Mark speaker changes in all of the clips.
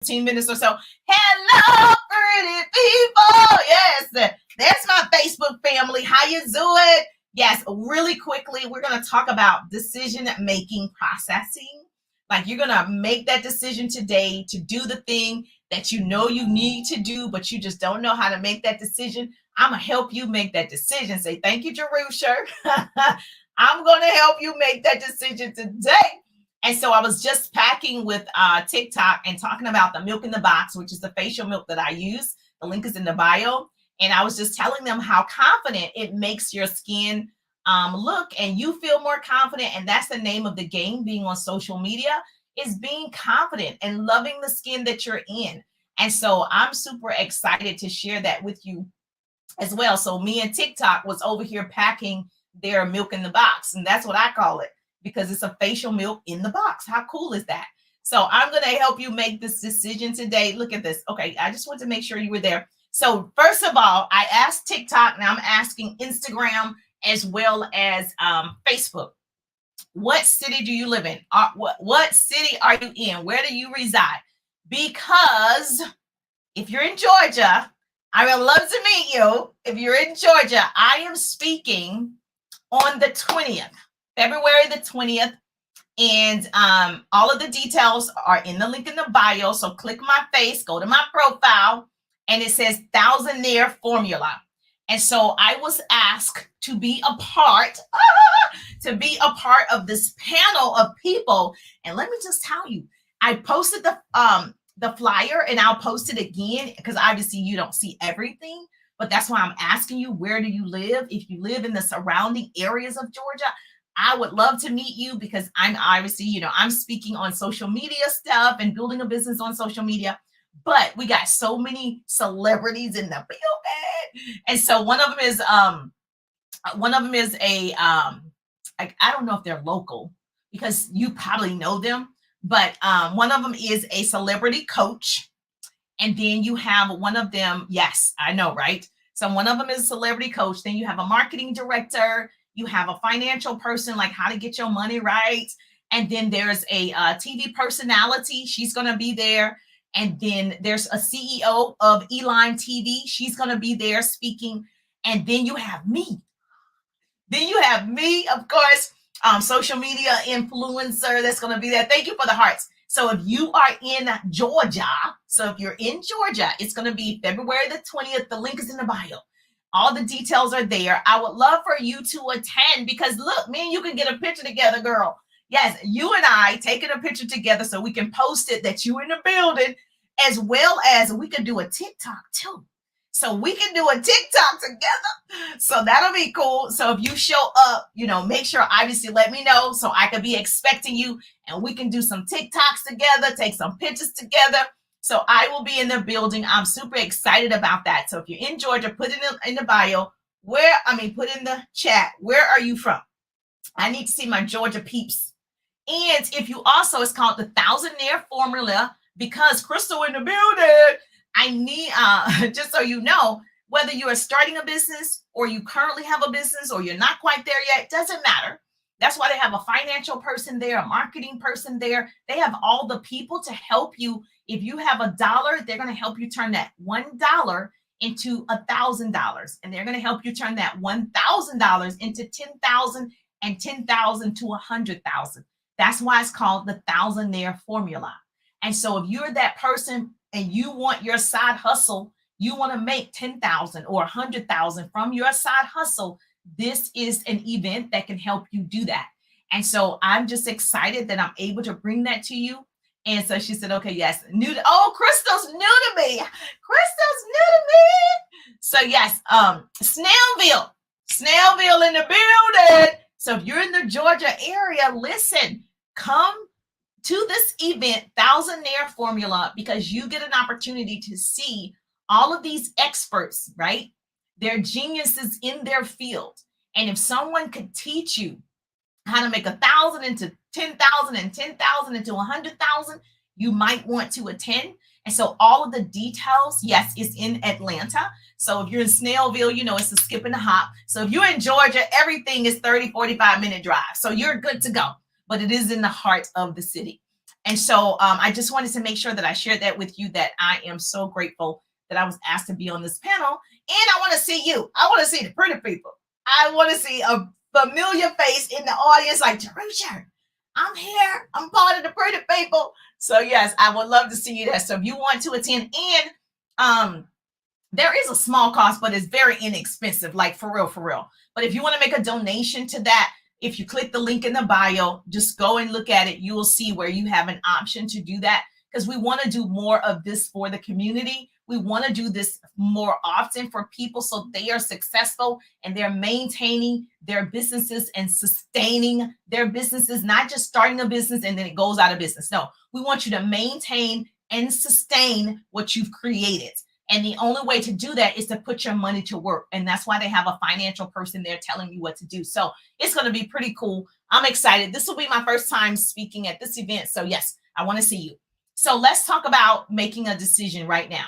Speaker 1: 15 minutes or so. Hello, pretty people. Yes, that's my Facebook family. How you doing? Yes, really quickly, we're going to talk about decision-making processing. Like you're going to make that decision today to do the thing that you know you need to do, but you just don't know how to make that decision. I'm going to help you make that decision. Say, thank you, Jerusha. I'm going to help you make that decision today. And so I was just packing with TikTok and talking about the milk in the box, which is the facial milk that I use. The link is in the bio. And I was just telling them how confident it makes your skin look, and you feel more confident. And that's the name of the game, being on social media, is being confident and loving the skin that you're in. And so I'm super excited to share that with you as well. So me and TikTok was over here packing their milk in the box, and that's what I call it, because it's a facial milk in the box. How cool is that? So I'm going to help you make this decision today. Look at this. Okay, I just want to make sure you were there. So first of all, I asked TikTok, now I'm asking Instagram as well as Facebook. What city do you live in? What city are you in? Where do you reside? Because if you're in Georgia, I would love to meet you. If you're in Georgia, I am speaking on the 20th, February the 20th. And all of the details are in the link in the bio. So click my face, go to my profile, and it says Thousandaire Formula. And so I was asked to be a part of this panel of people. And let me just tell you, I posted the flyer, and I'll post it again because obviously you don't see everything. But that's why I'm asking you, where do you live? If you live in the surrounding areas of Georgia, I would love to meet you, because I'm obviously, I'm speaking on social media stuff and building a business on social media. But we got so many celebrities in the building. And so one of them is I don't know if they're local, because you probably know them, but one of them is a celebrity coach. And then you have one of them, yes, I know, right? So one of them is a celebrity coach. Then you have a marketing director. You have a financial person, like how to get your money right. And then there's a TV personality. She's going to be there. And then there's a CEO of Eline TV. She's going to be there speaking. And then you have me. Of course, social media influencer that's going to be there. Thank you for the hearts. So if you are in Georgia, it's going to be February the 20th. The link is in the bio. All the details are there. I would love for you to attend, because look, me and you can get a picture together, girl. Yes, you and I taking a picture together so we can post it that you're in the building, as well as we can do a TikTok too. So we can do a TikTok together. So that'll be cool. So if you show up, make sure, obviously, let me know so I can be expecting you, and we can do some TikToks together, take some pictures together. So I will be in the building. I'm super excited about that. So if you're in Georgia, put it in the bio. Put in the chat. Where are you from? I need to see my Georgia peeps. And if you also, it's called the Thousandaire Formula, because Crystal in the building. I need, just so you know, whether you are starting a business or you currently have a business or you're not quite there yet, doesn't matter. That's why they have a financial person there, a marketing person there. They have all the people to help you. If you have $1, they're going to help you turn that $1 into $1,000. And they're going to help you turn that $1,000 into $10,000, and $10,000 to $100,000. That's why it's called the Thousandaire Formula. And so if you're that person and you want your side hustle, you want to make $10,000 or $100,000 from your side hustle, this is an event that can help you do that. And so I'm just excited that I'm able to bring that to you. And so she said, okay, yes. Crystal's new to me. So yes, Snellville in the building. So if you're in the Georgia area, listen, come to this event, Thousandaire Formula, because you get an opportunity to see all of these experts, right? They're geniuses in their field. And if someone could teach you how to make 1,000 into 10,000 and 10,000 into 100,000, you might want to attend. And so all of the details, yes, it's in Atlanta. So if you're in Snellville, it's a skip and a hop. So if you're in Georgia, everything is 30, 45-minute drive. So you're good to go. But it is in the heart of the city. And so I just wanted to make sure that I shared that with you, that I am so grateful that I was asked to be on this panel. And I want to see you. I want to see the pretty people. I want to see a familiar face in the audience like, Teresa, I'm here. I'm part of the pretty people. So yes, I would love to see you there. So if you want to attend, and there is a small cost, but it's very inexpensive, like for real, for real. But if you want to make a donation to that, if you click the link in the bio, just go and look at it. You will see where you have an option to do that, because we want to do more of this for the community. We want to do this more often for people so they are successful and they're maintaining their businesses and sustaining their businesses, not just starting a business and then it goes out of business. No, we want you to maintain and sustain what you've created. And the only way to do that is to put your money to work. And that's why they have a financial person there telling you what to do. So it's going to be pretty cool. I'm excited. This will be my first time speaking at this event. So yes, I want to see you. So let's talk about making a decision right now.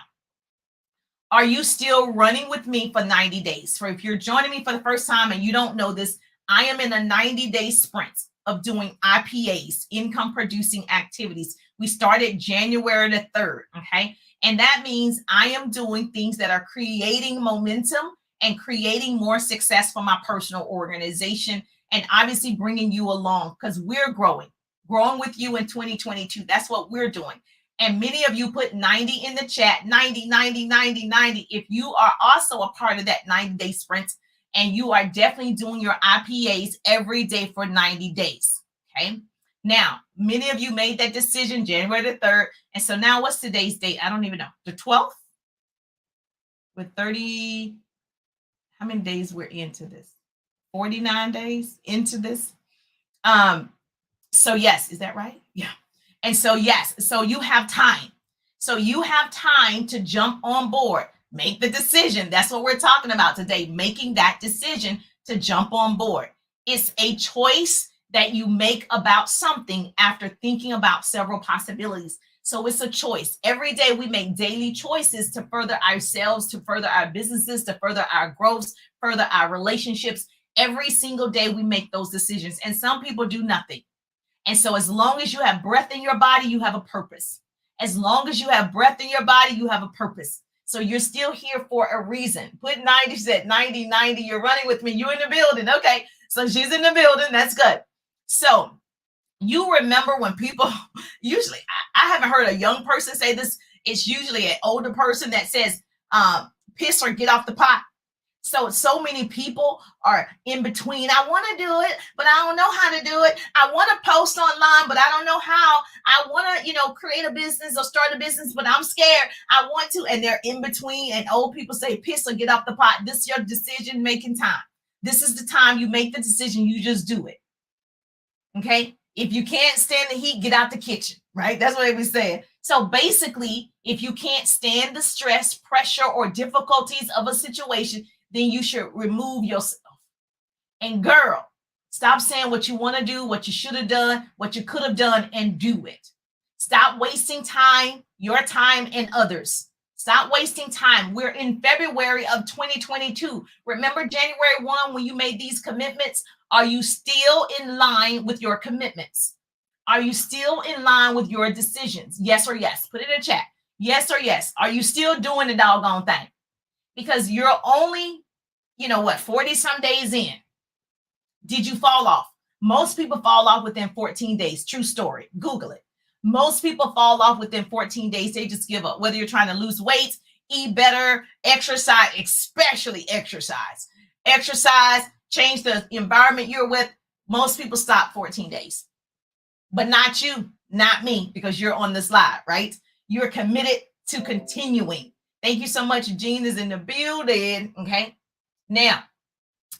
Speaker 1: Are you still running with me for 90 days? For if you're joining me for the first time and you don't know this, I am in a 90-day sprint of doing IPAs, income producing activities. We started January the 3rd, okay? And that means I am doing things that are creating momentum and creating more success for my personal organization, and obviously bringing you along, because we're growing with you in 2022. That's what we're doing. And many of you put 90 in the chat, 90, 90, 90, 90. If you are also a part of that 90-day sprint, and you are definitely doing your IPAs every day for 90 days, okay? Now, many of you made that decision January the 3rd. And so now what's today's date? I don't even know. The 12th? With 30, how many days we're into this? 49 days into this. So yes, is that right? Yeah. And so yes, so you have time. So you have time to jump on board, make the decision. That's what we're talking about today, making that decision to jump on board. It's a choice that you make about something after thinking about several possibilities. So it's a choice. Every day we make daily choices to further ourselves, to further our businesses, to further our growth, further our relationships. Every single day we make those decisions, and some people do nothing. And so as long as you have breath in your body, you have a purpose. As long as you have breath in your body, you have a purpose. So you're still here for a reason. Put 90, said 90, 90, you're running with me. You're in the building. Okay, so she's in the building. That's good. So you remember when people, usually, I haven't heard a young person say this. It's usually an older person that says, piss or get off the pot. So many people are in between. I want to do it, but I don't know how to do it. I want to post online, but I don't know how. I want to, create a business or start a business, but I'm scared. I want to, and they're in between. And old people say, piss or get off the pot. This is your decision-making time. This is the time you make the decision. You just do it. Okay? If you can't stand the heat, get out the kitchen, right? That's what they be saying. So basically, if you can't stand the stress, pressure, or difficulties of a situation, then you should remove yourself. And girl, stop saying what you want to do, what you should have done, what you could have done, and do it. Stop wasting time, your time, and others. Stop wasting time. We're in February of 2022. Remember January 1 when you made these commitments? Are you still in line with your commitments? Are you still in line with your decisions? Yes or yes. Put it in the chat. Yes or yes. Are you still doing the doggone thing? Because you're only, 40 some days in. Did you fall off? Most people fall off within 14 days. True story. Google it. Most people fall off within 14 days. They just give up. Whether you're trying to lose weight, eat better, exercise, especially exercise. Exercise, change the environment you're with. Most people stop 14 days. But not you, not me, because you're on the slide, right? You're committed to continuing. Thank you so much. Jean is in the building. Okay. Now,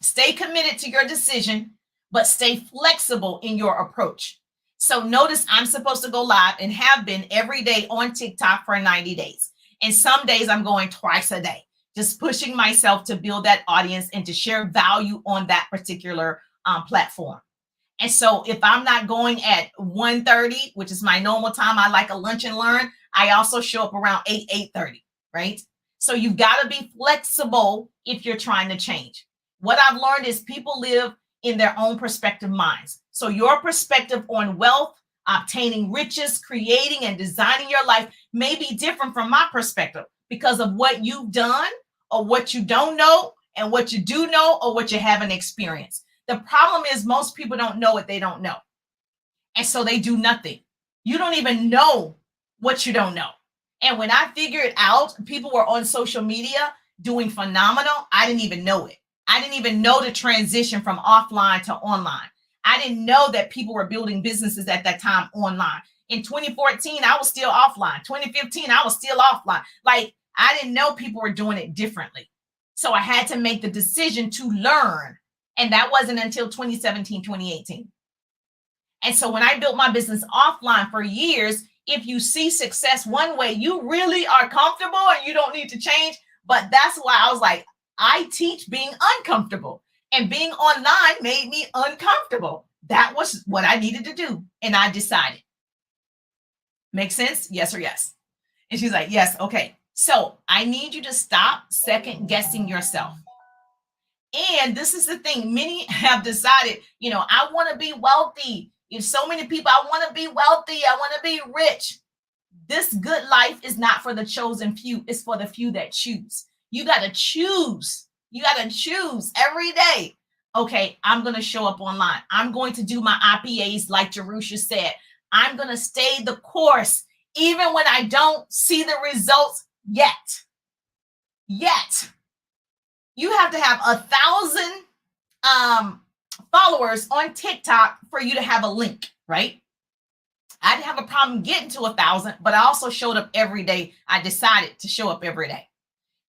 Speaker 1: stay committed to your decision, but stay flexible in your approach. So notice I'm supposed to go live and have been every day on TikTok for 90 days. And some days I'm going twice a day, just pushing myself to build that audience and to share value on that particular platform. And so if I'm not going at 1:30, which is my normal time, I like a lunch and learn, I also show up around 8:30, right? So you've got to be flexible if you're trying to change. What I've learned is people live in their own perspective minds. So your perspective on wealth obtaining riches, creating and designing your life may be different from my perspective because of what you've done or what you don't know and what you do know or what you haven't experienced. The problem is most people don't know what they don't know. And so they do nothing. You don't even know what you don't know. And when I figured out people were on social media doing phenomenal, I didn't even know it. I didn't even know the transition from offline to online. I didn't know that people were building businesses at that time online. In 2014, I was still offline. 2015, I was still offline. Like, I didn't know people were doing it differently. So I had to make the decision to learn. And that wasn't until 2017, 2018. And so when I built my business offline for years, if you see success one way, you really are comfortable and you don't need to change. But that's why I was like, I teach being uncomfortable, and being online made me uncomfortable. That was what I needed to do. And I decided. Make sense? Yes or yes? And she's like, yes. Okay. So I need you to stop second guessing yourself. And this is the thing. Many have decided, I want to be wealthy. So many people, I want to be wealthy. I want to be rich. This good life is not for the chosen few. It's for the few that choose. You got to choose. You got to choose every day. Okay, I'm going to show up online. I'm going to do my IPAs like Jerusha said. I'm going to stay the course even when I don't see the results yet. You have to have 1,000 followers on TikTok for you to have a link, right? I didn't have a problem getting to 1,000, but I also showed up every day. I decided to show up every day.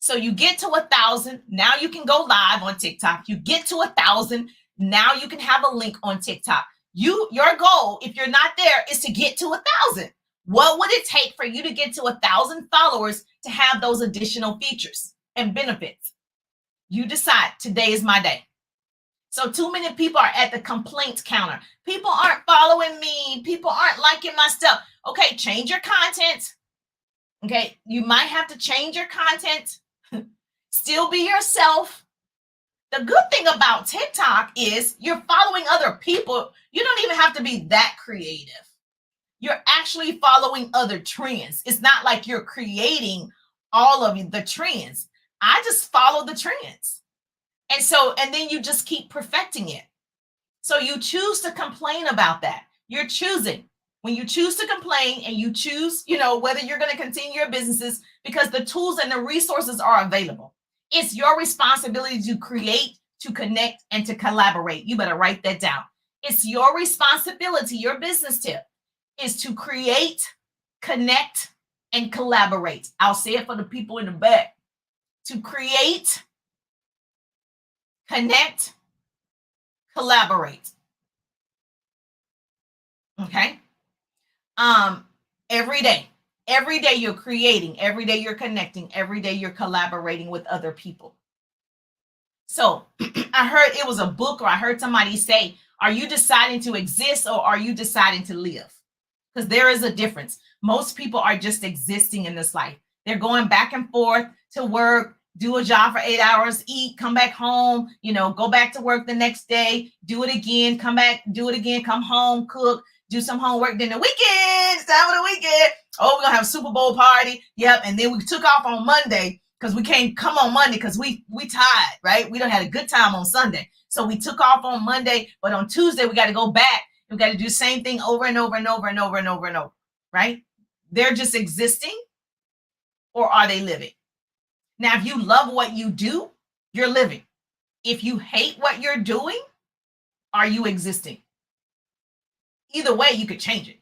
Speaker 1: So you get to 1,000. Now you can go live on TikTok. You get to 1,000. Now you can have a link on TikTok. Your goal, if you're not there, is to get to 1,000. What would it take for you to get to 1,000 followers to have those additional features and benefits? You decide. Today is my day. So too many people are at the complaint counter. People aren't following me. People aren't liking my stuff. Okay, change your content. Okay, you might have to change your content. Still be yourself. The good thing about TikTok is you're following other people. You don't even have to be that creative. You're actually following other trends. It's not like you're creating all of the trends. I just follow the trends. And then you just keep perfecting it. So you choose to complain about that. You're choosing. When you choose to complain and you choose, whether you're going to continue your businesses, because the tools and the resources are available. It's your responsibility to create, to connect, and to collaborate. You better write that down. It's your responsibility. Your business tip is to create, connect, and collaborate. I'll say it for the people in the back. To create, connect, collaborate. Okay. Every day you're creating, every day you're connecting, every day you're collaborating with other people. So I heard it was a book, or I heard somebody say, are you deciding to exist or are you deciding to live? Because there is a difference. Most people are just existing in this life. They're going back and forth to work, do a job for 8 hours, eat, come back home, go back to work the next day, do it again, come back, do it again, come home, cook, do some homework. Then the weekend, it's time for the weekend. Oh, we're going to have a Super Bowl party. Yep. And then we took off on Monday because we can't come on Monday because we tired, right? We don't have a good time on Sunday. So we took off on Monday, but on Tuesday, we got to go back. We got to do the same thing over and over and over and over and over and over, right? They're just existing, or are they living? Now, if you love what you do, you're living. If you hate what you're doing, are you existing? Either way, you could change it.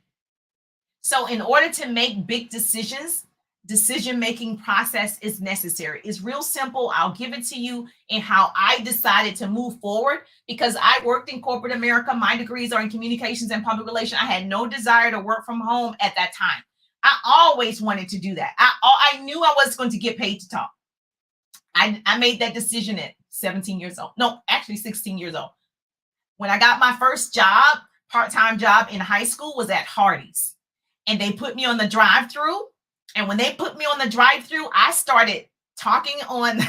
Speaker 1: So in order to make big decisions, decision-making process is necessary. It's real simple. I'll give it to you in how I decided to move forward, because I worked in corporate America. My degrees are in communications and public relations. I had no desire to work from home at that time. I always wanted to do that. I knew I was going to get paid to talk. I made that decision at 17 years old. No, actually 16 years old. When I got my first job, part-time job in high school, was at Hardee's. And they put me on the drive-through. And when they put me on the drive-through, I started talking on,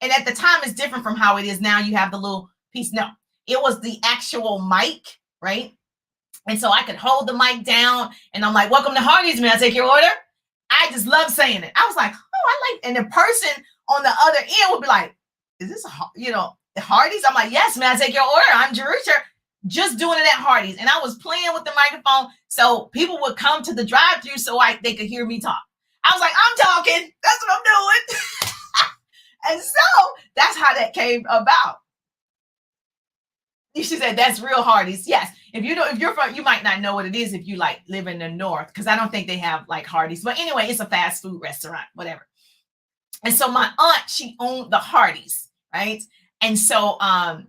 Speaker 1: and at the time it's different from how it is now. You have the little piece. No, it was the actual mic, right? And so I could hold the mic down and I'm like, welcome to Hardee's, may I take your order? I just love saying it. I was like, oh, I like, and the person on the other end would be like, is this, Hardee's? I'm like, yes, may I take your order? I'm Jerusha, just doing it at Hardee's. And I was playing with the microphone so people would come to the drive-thru so they could hear me talk. I was like, I'm talking. That's what I'm doing. And so that's how that came about. She said, that's real Hardee's. Yes. If you're from, you might not know what it is if you like live in the North, because I don't think they have like Hardee's. But anyway, it's a fast food restaurant, whatever. And so my aunt, she owned the Hardee's, right? And so I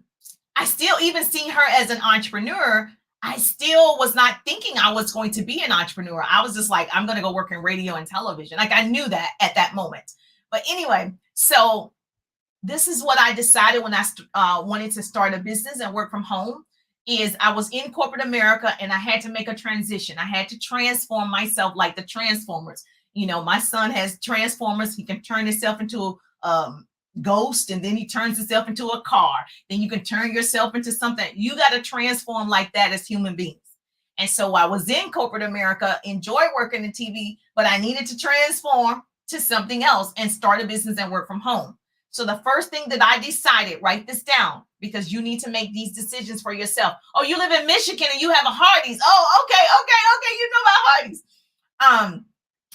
Speaker 1: still, even seeing her as an entrepreneur, I still was not thinking I was going to be an entrepreneur. I was just like, I'm going to go work in radio and television. Like I knew that at that moment. But anyway, so this is what I decided when I wanted to start a business and work from home. Is I was in corporate America and I had to make a transition. I had to transform myself like the Transformers. You know, my son has Transformers. He can turn himself into a ghost, and then he turns himself into a car. Then you can turn yourself into something. You got to transform like that as human beings. And so I was in corporate America, enjoyed working in TV, but I needed to transform to something else and start a business and work from home. So the first thing that I decided, write this down, because you need to make these decisions for yourself. Oh, you live in Michigan and you have a Hardee's. Oh, okay. You know about Hardee's.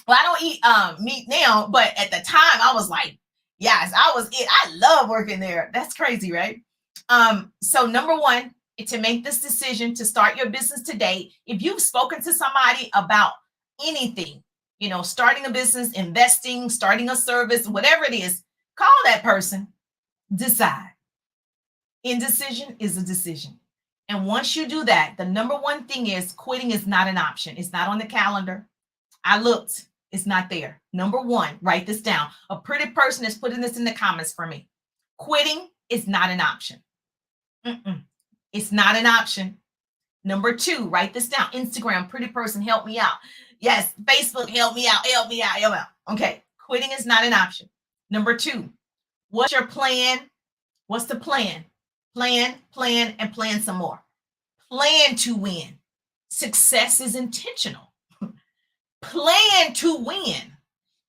Speaker 1: Well, I don't eat meat now, but at the time I was like, yes, I love working there. That's crazy, right? So number one, to make this decision to start your business today, if you've spoken to somebody about anything, starting a business, investing, starting a service, whatever it is, call that person, decide. Indecision is a decision. And once you do that, the number one thing is quitting is not an option. It's not on the calendar. I looked, it's not there. Number one, write this down. A pretty person is putting this in the comments for me. Quitting is not an option. It's not an option. Number two, write this down. Instagram, pretty person, help me out. Yes, Facebook, help me out. Okay, quitting is not an option. Number two, what's your plan? What's the plan? Plan, and plan some more. Plan to win. Success is intentional. Plan to win.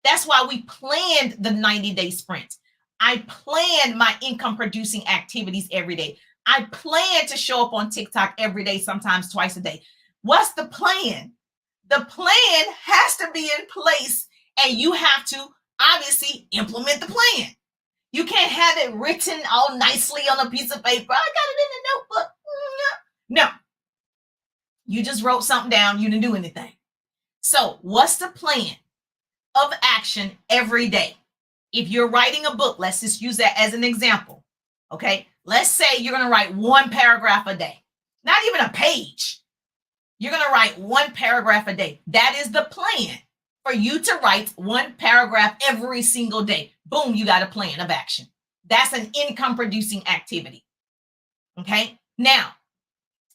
Speaker 1: That's why we planned the 90-day sprint. I planned my income producing activities every day. I plan to show up on TikTok every day, sometimes twice a day. What's the plan? The plan has to be in place, and you have to obviously implement the plan. You can't have it written all nicely on a piece of paper. I got it in the notebook. No. You just wrote something down. You didn't do anything. So what's the plan of action every day? If you're writing a book, let's just use that as an example. Okay. Let's say you're going to write one paragraph a day, not even a page. You're going to write one paragraph a day. That is the plan for you to write one paragraph every single day. Boom, you got a plan of action. That's an income producing activity. Okay. Now,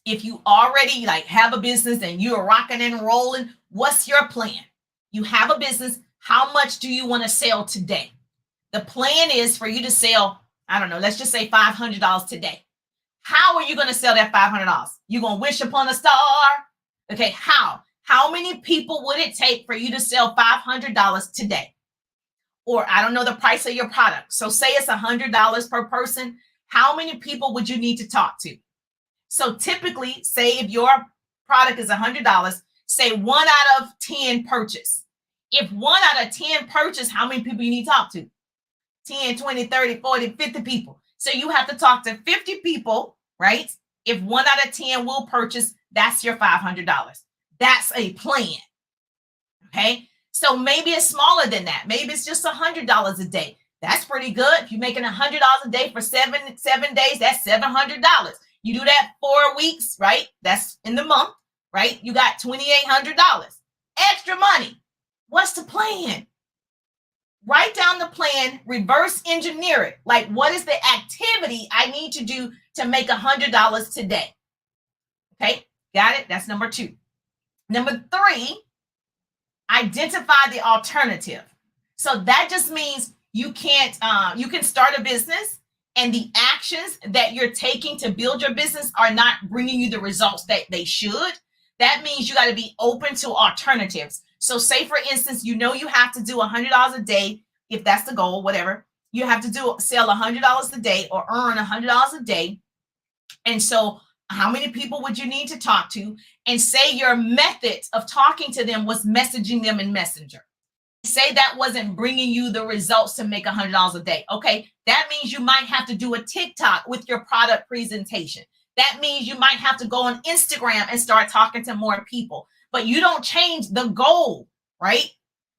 Speaker 1: if you already have a business and you're rocking and rolling, what's your plan? You have a business. How much do you want to sell today? The plan is for you to sell, I don't know, let's just say $500 today. How are you going to sell that $500? You're going to wish upon a star? Okay, how? How many people would it take for you to sell $500 today? Or I don't know the price of your product. So say it's $100 per person. How many people would you need to talk to? So typically, say if your product is $100, say 1 out of 10 purchase. If 1 out of 10 purchase, how many people you need to talk to? 10, 20, 30, 40, 50 people. So you have to talk to 50 people, right? If 1 out of 10 will purchase, that's your $500. That's a plan. Okay. So maybe it's smaller than that. Maybe it's just $100 a day. That's pretty good. If you're making $100 a day for seven days, that's $700. You do that 4 weeks, right? That's in the month, right? You got $2,800 extra money. What's the plan? Write down the plan, reverse engineer it. Like, what is the activity I need to do to make $100 today? Okay, got it? That's number 2. Number 3, identify the alternative. So that just means you can start a business and the actions that you're taking to build your business are not bringing you the results that they should. That means you got to be open to alternatives. So say, for instance, you know you have to do $100 a day, if that's the goal, whatever. You have to sell $100 a day or earn $100 a day. And so how many people would you need to talk to? And say your method of talking to them was messaging them in Messenger. Say that wasn't bringing you the results to make $100 a day. Okay, that means you might have to do a TikTok with your product presentation. That means you might have to go on Instagram and start talking to more people. But you don't change the goal, right?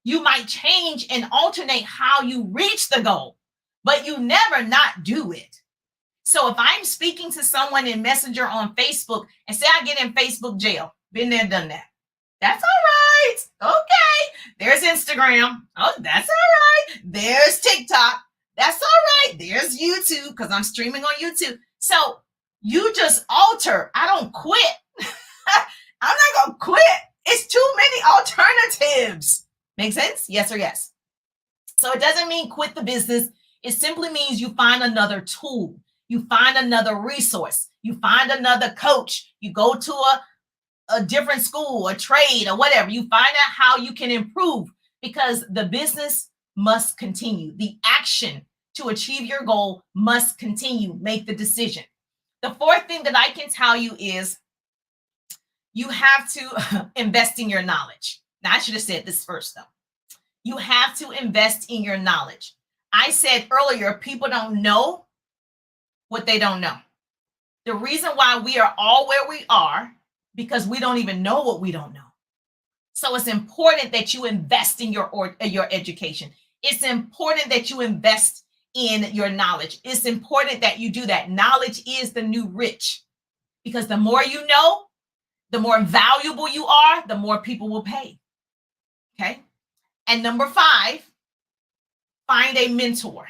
Speaker 1: You might change and alternate how you reach the goal, but you never not do it. So if I'm speaking to someone in Messenger on Facebook and say I get in Facebook jail, been there, done that. That's all right. Okay. There's Instagram. Oh, that's all right. There's TikTok. That's all right. There's YouTube because I'm streaming on YouTube. So you just alter. I don't quit. I'm not going to quit. It's too many alternatives. Make sense? Yes or yes? So it doesn't mean quit the business. It simply means you find another tool. You find another resource. You find another coach. You go to a different school, a trade, or whatever. You find out how you can improve because the business must continue. The action to achieve your goal must continue. Make the decision. The fourth thing that I can tell you is you have to invest in your knowledge. Now, I should have said this first, though. You have to invest in your knowledge. I said earlier, people don't know what they don't know. The reason why we are all where we are because we don't even know what we don't know. So it's important that you invest in your education. It's important that you invest in your knowledge. It's important that you do that. Knowledge is the new rich because the more you know, the more valuable you are, the more people will pay. Okay. And number 5, find a mentor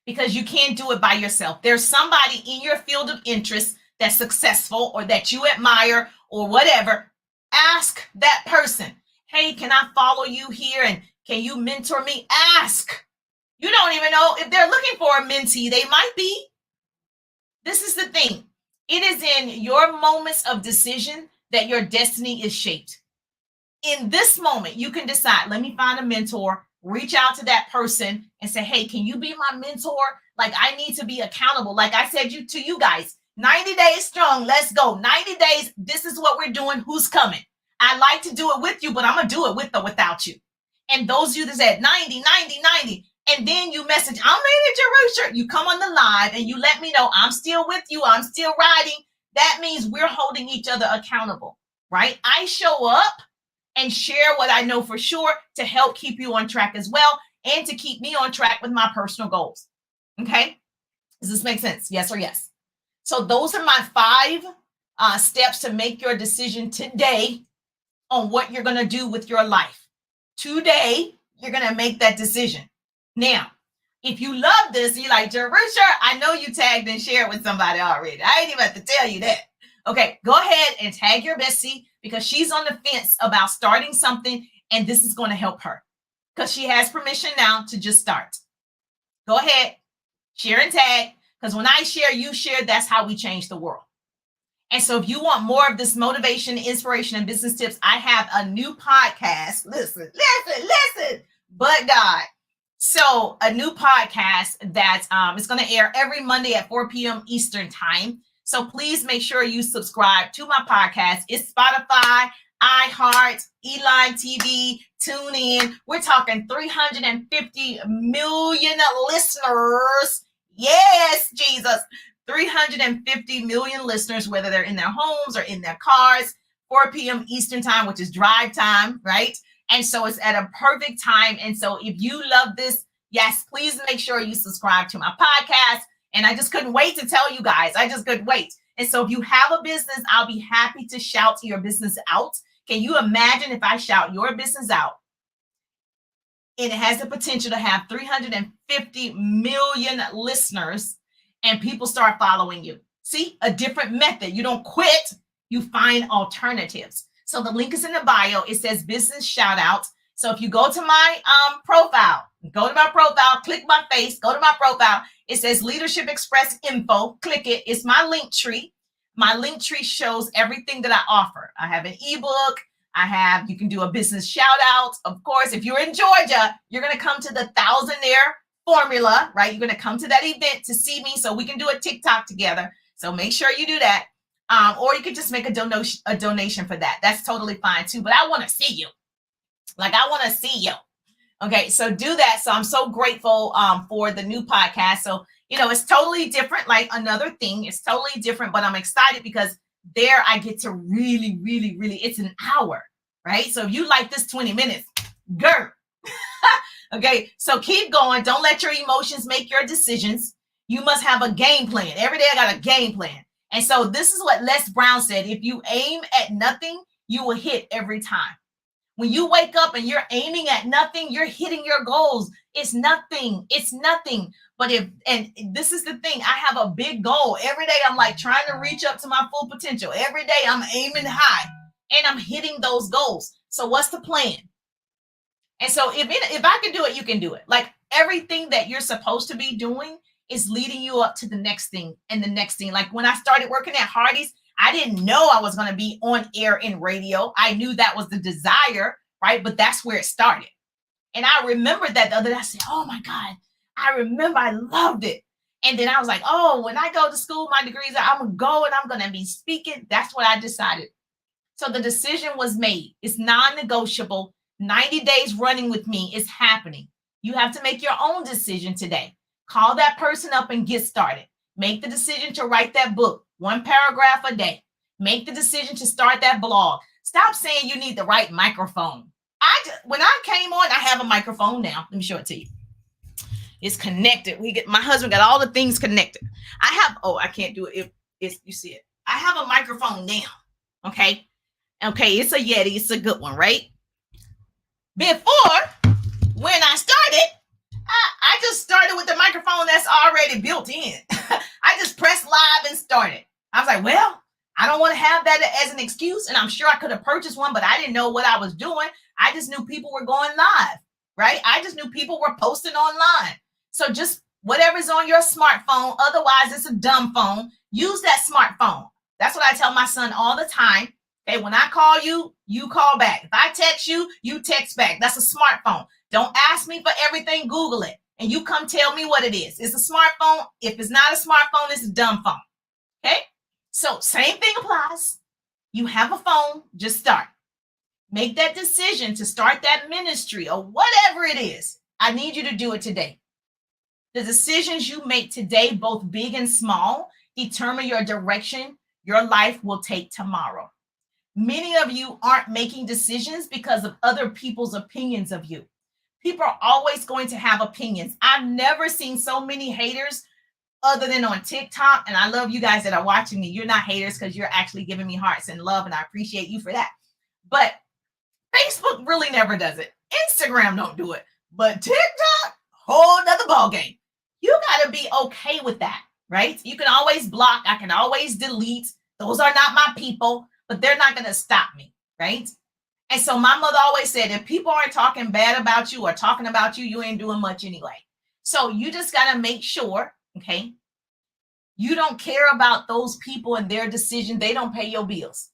Speaker 1: because you can't do it by yourself. There's somebody in your field of interest that's successful or that you admire or whatever. Ask that person, hey, can I follow you here? And can you mentor me? Ask. You don't even know if they're looking for a mentee. They might be. This is the thing. It is in your moments of decision that your destiny is shaped. In this moment, you can decide, let me find a mentor, reach out to that person and say, hey, can you be my mentor? Like, I need to be accountable. Like I said to you guys, 90 days strong. Let's go. 90 days. This is what we're doing. Who's coming? I like to do it with you, but I'm going to do it with or without you. And those of you that said 90, 90, 90, and then you message, I'm Manager Rusher. You come on the live and you let me know I'm still with you. I'm still riding. That means we're holding each other accountable, right? I show up and share what I know for sure to help keep you on track as well and to keep me on track with my personal goals. Okay? Does this make sense? Yes or yes? So those are my 5 steps to make your decision today on what you're going to do with your life. Today, you're going to make that decision. Now, if you love this, you're like, Jerusha, I know you tagged and shared with somebody already. I ain't even have to tell you that. Okay, go ahead and tag your bestie because she's on the fence about starting something and this is going to help her because she has permission now to just start. Go ahead, share and tag because when I share, you share, that's how we change the world. And so if you want more of this motivation, inspiration, and business tips, I have a new podcast. Listen, but God. So a new podcast that is going to air every Monday at 4 p.m. Eastern time. So please make sure you subscribe to my podcast. It's Spotify, iHeart, Eline TV, TuneIn. We're talking 350 million listeners. Yes, Jesus. 350 million listeners, whether they're in their homes or in their cars, 4 p.m. Eastern time, which is drive time, right? And so it's at a perfect time. And so if you love this, yes, please make sure you subscribe to my podcast. And I just couldn't wait to tell you guys. I just couldn't wait. And so if you have a business, I'll be happy to shout your business out. Can you imagine if I shout your business out? And it has the potential to have 350 million listeners and people start following you. See, a different method. You don't quit. You find alternatives. So the link is in the bio. It says business shout out. So if you go to my profile, click my face, go to my profile. It says Leadership Express info. Click it. It's my link tree. My link tree shows everything that I offer. I have an ebook. You can do a business shout out. Of course, if you're in Georgia, you're going to come to the Thousandaire Formula, right? You're going to come to that event to see me so we can do a TikTok together. So make sure you do that. Or you could just make a donation for that. That's totally fine too. But I want to see you. I want to see you. Okay, so do that. So I'm so grateful for the new podcast. So, it's totally different, like another thing. It's totally different, but I'm excited because there I get to really, really, really, it's an hour, right? So if you like this 20 minutes, girl. Okay, so keep going. Don't let your emotions make your decisions. You must have a game plan. Every day I got a game plan. And so this is what Les Brown said. If you aim at nothing, you will hit every time. When you wake up and you're aiming at nothing, you're hitting your goals. It's nothing. It's nothing. But this is the thing, I have a big goal. Every day I'm trying to reach up to my full potential. Every day I'm aiming high and I'm hitting those goals. So what's the plan? And so if I can do it, you can do it. Everything that you're supposed to be doing is leading you up to the next thing and the next thing. When I started working at Hardee's, I didn't know I was going to be on air in radio. I knew that was the desire, right? But that's where it started. And I remembered that the other day. I said, oh my God, I remember I loved it. And then I was like, oh, when I go to school, my degrees, I'm going to go and I'm going to be speaking. That's what I decided. So the decision was made. It's non-negotiable. 90 days running with me is happening. You have to make your own decision today. Call that person up and get started. Make the decision to write that book, 1 paragraph a day. Make the decision to start that blog. Stop saying you need the right microphone. When I came on, I have a microphone now. Let me show it to you. It's connected. My husband got all the things connected. I can't do it if you see it. I have a microphone now. Okay. It's a Yeti. It's a good one, right? Before, when I started, I just started with the microphone that's already built in. I just pressed live and started. I was like, well, I don't want to have that as an excuse. And I'm sure I could have purchased one, but I didn't know what I was doing. I just knew people were going live, right? I just knew people were posting online. So just whatever's on your smartphone, otherwise it's a dumb phone, use that smartphone. That's what I tell my son all the time. Okay, when I call you, you call back. If I text you, you text back. That's a smartphone. Don't ask me for everything, Google it. And you come tell me what it is. It's a smartphone. If it's not a smartphone, it's a dumb phone. Okay? So same thing applies. You have a phone, just start. Make that decision to start that ministry or whatever it is. I need you to do it today. The decisions you make today, both big and small, determine your direction your life will take tomorrow. Many of you aren't making decisions because of other people's opinions of you. People are always going to have opinions. I've never seen so many haters other than on TikTok. And I love you guys that are watching me. You're not haters because you're actually giving me hearts and love. And I appreciate you for that. But Facebook really never does it. Instagram don't do it. But TikTok, whole nother ball game. You got to be okay with that, right? You can always block. I can always delete. Those are not my people, but they're not going to stop me, right? And so my mother always said, if people aren't talking bad about you or talking about you, you ain't doing much anyway. So you just got to make sure, okay, you don't care about those people and their decision. They don't pay your bills.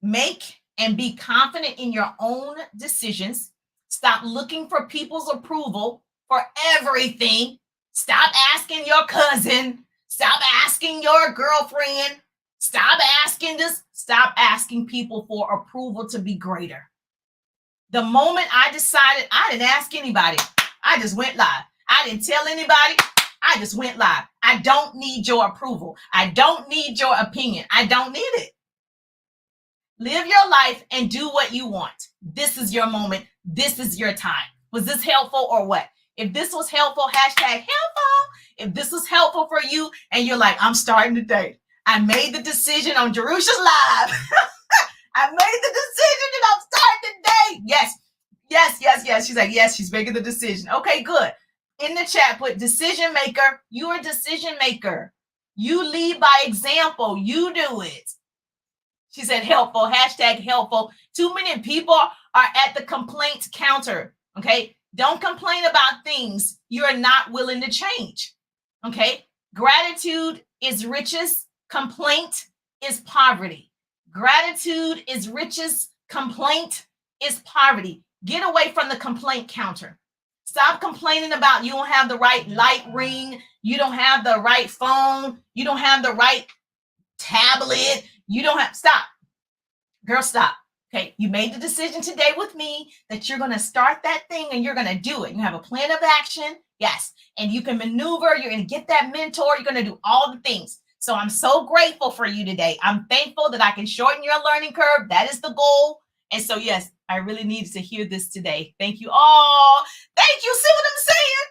Speaker 1: Make and be confident in your own decisions. Stop looking for people's approval for everything. Stop asking your cousin. Stop asking your girlfriend. Stop asking people for approval to be greater. The moment I decided, I didn't ask anybody. I just went live. I didn't tell anybody. I just went live. I don't need your approval. I don't need your opinion. I don't need it. Live your life and do what you want. This is your moment. This is your time. Was this helpful or what? If this was helpful, hashtag helpful. If this was helpful for you and you're like, I'm starting today. I made the decision on Jerusha's Live. I made the decision and I'm starting today. Yes. She's like, yes, she's making the decision. Okay, good. In the chat, put decision maker. You're a decision maker. You lead by example. You do it. She said helpful, hashtag helpful. Too many people are at the complaint counter. Okay. Don't complain about things you're not willing to change. Okay. Gratitude is riches. Complaint is poverty. Gratitude is riches. Complaint is poverty. Get away from the complaint counter. Stop complaining about you don't have the right light ring, you don't have the right phone, you don't have the right tablet, you don't have, stop. Girl, stop. Okay, you made the decision today with me that you're going to start that thing and you're going to do it. You have a plan of action. Yes. And you can maneuver. You're going to get that mentor. You're going to do all the things. So I'm so grateful for you today. I'm thankful that I can shorten your learning curve. That is the goal. And so, yes, I really needed to hear this today. Thank you all. Thank you. See what I'm saying?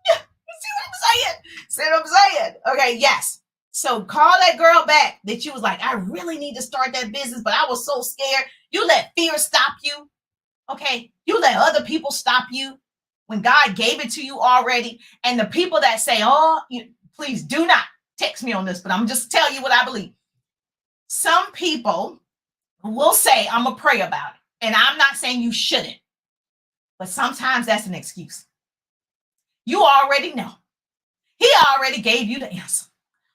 Speaker 1: Yeah. See what I'm saying? See what I'm saying? Okay, yes. So call that girl back that you was like, I really need to start that business, but I was so scared. You let fear stop you. Okay. You let other people stop you when God gave it to you already. And the people that say, oh, please do not text me on this, but I'm just telling you what I believe. Some people will say, I'm going to pray about it. And I'm not saying you shouldn't, but sometimes that's an excuse. You already know. He already gave you the answer.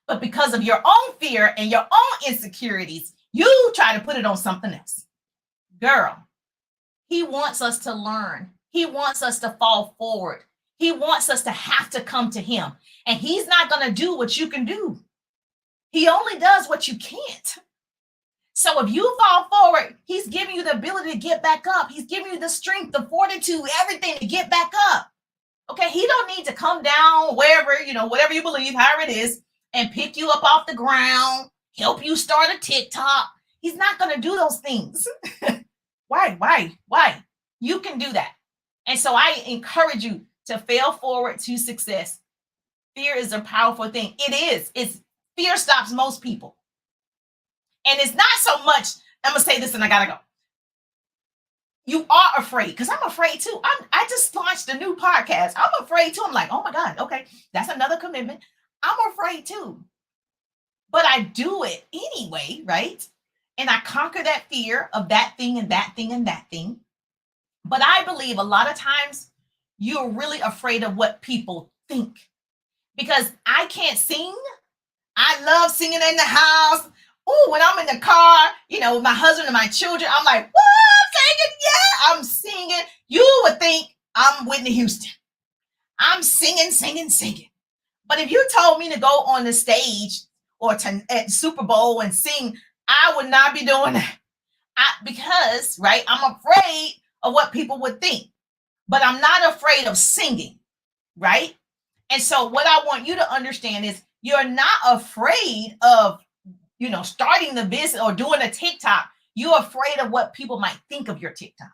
Speaker 1: But because of your own fear and your own insecurities, you try to put it on something else. Girl, he wants us to learn. He wants us to fall forward. He wants us to have to come to him. And he's not going to do what you can do. He only does what you can't. So if you fall forward, he's giving you the ability to get back up. He's giving you the strength, the fortitude, everything to get back up. Okay, he don't need to come down wherever, whatever you believe, however it is, and pick you up off the ground, help you start a TikTok. He's not going to do those things. Why? You can do that. And so I encourage you to fail forward to success. Fear is a powerful thing. It is. Fear stops most people. And it's not so much, I'm going to say this and I got to go. You are afraid, because I'm afraid too. I just launched a new podcast. I'm afraid too. I'm like, oh my God, okay, that's another commitment. I'm afraid too. But I do it anyway, right? And I conquer that fear of that thing and that thing and that thing. But I believe a lot of times you're really afraid of what people think. Because I can't sing. I love singing in the house. Oh, when I'm in the car, my husband and my children, I'm like, what? Singing? Yeah, I'm singing. You would think I'm Whitney Houston. I'm singing. But if you told me to go on the stage or at Super Bowl and sing, I would not be doing that. Because, right, I'm afraid of what people would think. But I'm not afraid of singing, right? And so what I want you to understand is you're not afraid of, starting the business or doing a TikTok. You're afraid of what people might think of your TikTok.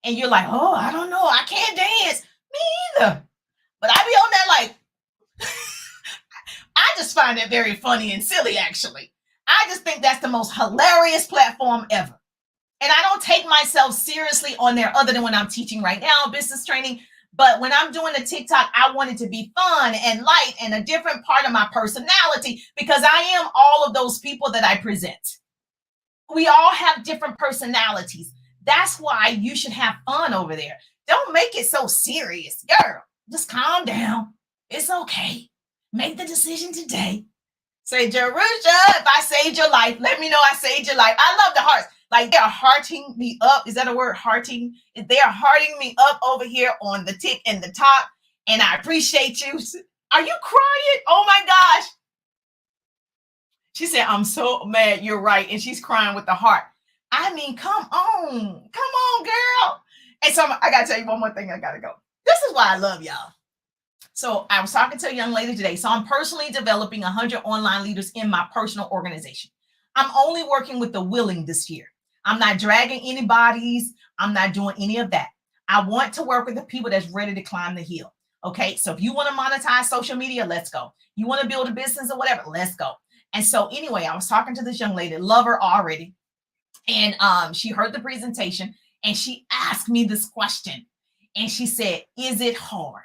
Speaker 1: And you're like, oh, I don't know. I can't dance. Me either. But I be on that like, I just find it very funny and silly, actually. I just think that's the most hilarious platform ever. And I don't take myself seriously on there other than when I'm teaching right now, business training. But when I'm doing a TikTok, I want it to be fun and light and a different part of my personality, because I am all of those people that I present. We all have different personalities. That's why you should have fun over there. Don't make it so serious. Girl, just calm down. It's okay. Make the decision today. Say, Jerusha, if I saved your life, let me know I saved your life. I love the hearts. Like, they are hearting me up. Is that a word? Hearting? They are hearting me up over here on the tick and the top. And I appreciate you. Are you crying? Oh my gosh. She said, I'm so mad. You're right. And she's crying with the heart. I mean, come on, girl. And so I got to tell you one more thing. I got to go. This is why I love y'all. So I was talking to a young lady today. So I'm personally developing 100 online leaders in my personal organization. I'm only working with the willing this year. I'm not dragging anybody's. I'm not doing any of that. I want to work with the people that's ready to climb the hill. Okay. So if you want to monetize social media, let's go. You want to build a business or whatever, let's go. And so anyway, I was talking to this young lady, love her already. And she heard the presentation and she asked me this question. And she said, is it hard?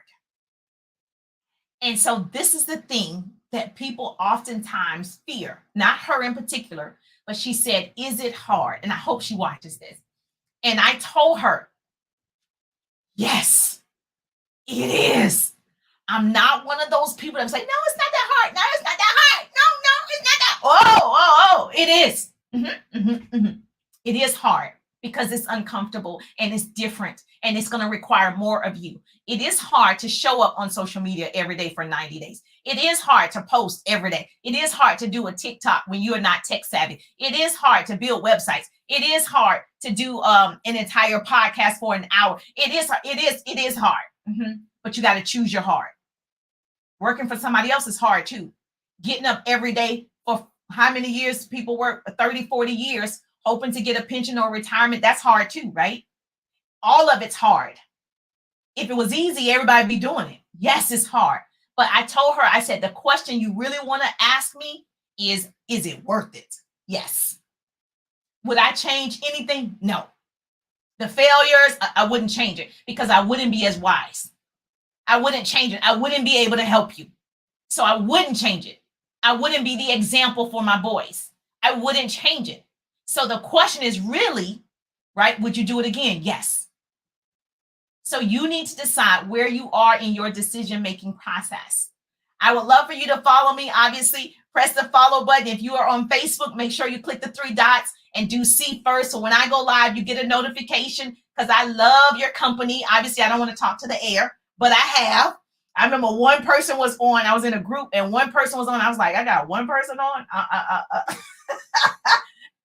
Speaker 1: And so this is the thing that people oftentimes fear, not her in particular, but she said, is it hard? And I hope she watches this. And I told her, yes, it is. I'm not one of those people that say, no, it's not that hard. No, it's not that hard. No, it's not that. It is. It is hard because it's uncomfortable and it's different and it's going to require more of you. It is hard to show up on social media every day for 90 days. It is hard to post every day. It is hard to do a TikTok when you are not tech savvy. It is hard to build websites. It is hard to do an entire podcast for an hour. It is hard. But you got to choose your heart. Working for somebody else is hard too. Getting up every day for how many years people work, 30, 40 years, hoping to get a pension or retirement, that's hard too, right? All of it's hard. If it was easy, everybody would be doing it. Yes, it's hard. But I told her, I said, the question you really want to ask me is it worth it? Yes. Would I change anything? No. The failures, I wouldn't change it because I wouldn't be as wise. I wouldn't change it. I wouldn't be able to help you. So I wouldn't change it. I wouldn't be the example for my boys. I wouldn't change it. So the question is really, right? Would you do it again? Yes. So you need to decide where you are in your decision-making process. I would love for you to follow me. Obviously, press the follow button. If you are on Facebook, make sure you click the 3 dots and do see first. So when I go live, you get a notification because I love your company. Obviously, I don't want to talk to the air, but I remember one person was on, I was in a group and one person was on. I was like, I got one person on.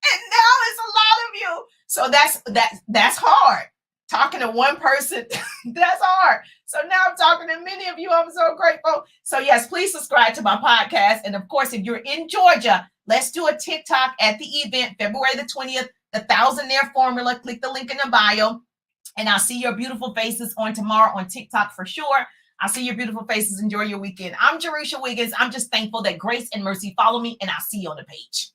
Speaker 1: And now it's a lot of you. So that's hard. Talking to one person, that's hard. So now I'm talking to many of you. I'm so grateful. So yes, please subscribe to my podcast. And of course, if you're in Georgia, let's do a TikTok at the event, February the 20th, the Thousandaire Formula. Click the link in the bio. And I'll see your beautiful faces on tomorrow on TikTok for sure. I'll see your beautiful faces. Enjoy your weekend. I'm Jerusha Wiggins. I'm just thankful that grace and mercy follow me, and I'll see you on the page.